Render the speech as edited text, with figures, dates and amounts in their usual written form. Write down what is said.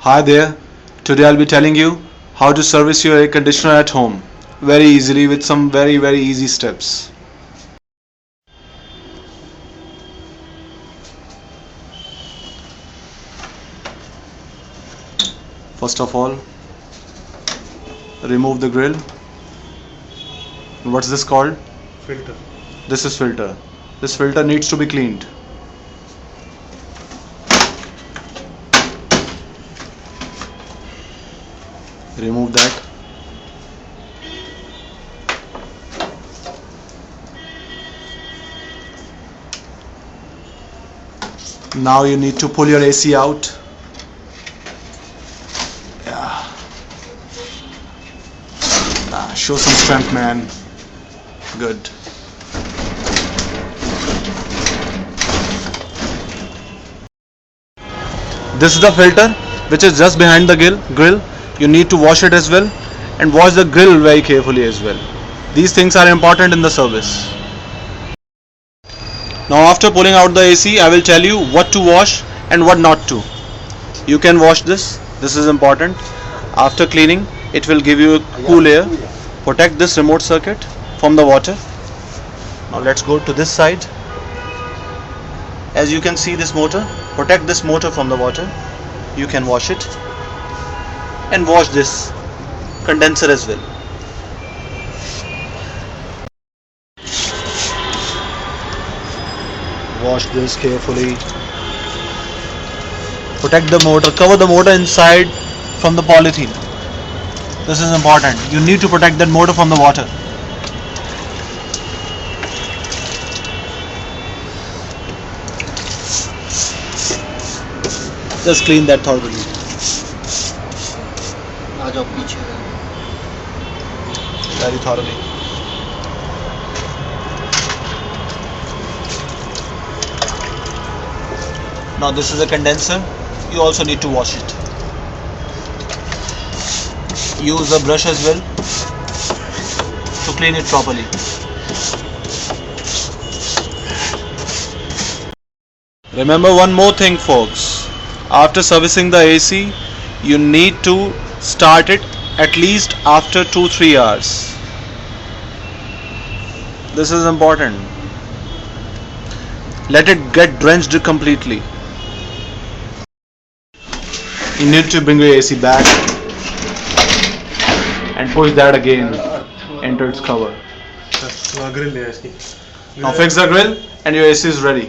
Hi there, today I'll be telling you how to service your air conditioner at home very easily with some very easy steps. First of all, remove the grill. What's this called? Filter. This is filter. This filter needs to be cleaned. Remove that. Now you need to pull your AC out. Yeah. Show some strength, man. Good. This is the filter which is just behind the grill. You need to wash it as well, and wash the grill very carefully as well. These things are important in the service. Now after pulling out the AC, I will tell you what to wash and what not to. You can wash this. This is important. After cleaning, it will give you a cool air. Protect this remote circuit from the water. Now let's go to this side. As you can see this motor, protect this motor from the water. You can wash it. And wash this condenser as well. Wash this carefully. Protect the motor. Cover the motor inside from the polythene. This is important. You need to protect that motor from the water. Just clean that thoroughly. Very thoroughly. Now this is a condenser. You also need to wash it. Use a brush as well to clean it properly. Remember one more thing, folks. After servicing the AC, you need to start it at least after 2-3 hours. This is important. Let it get drenched completely. You need to bring your AC back and push that again into its cover. Now fix the grill and your AC is ready.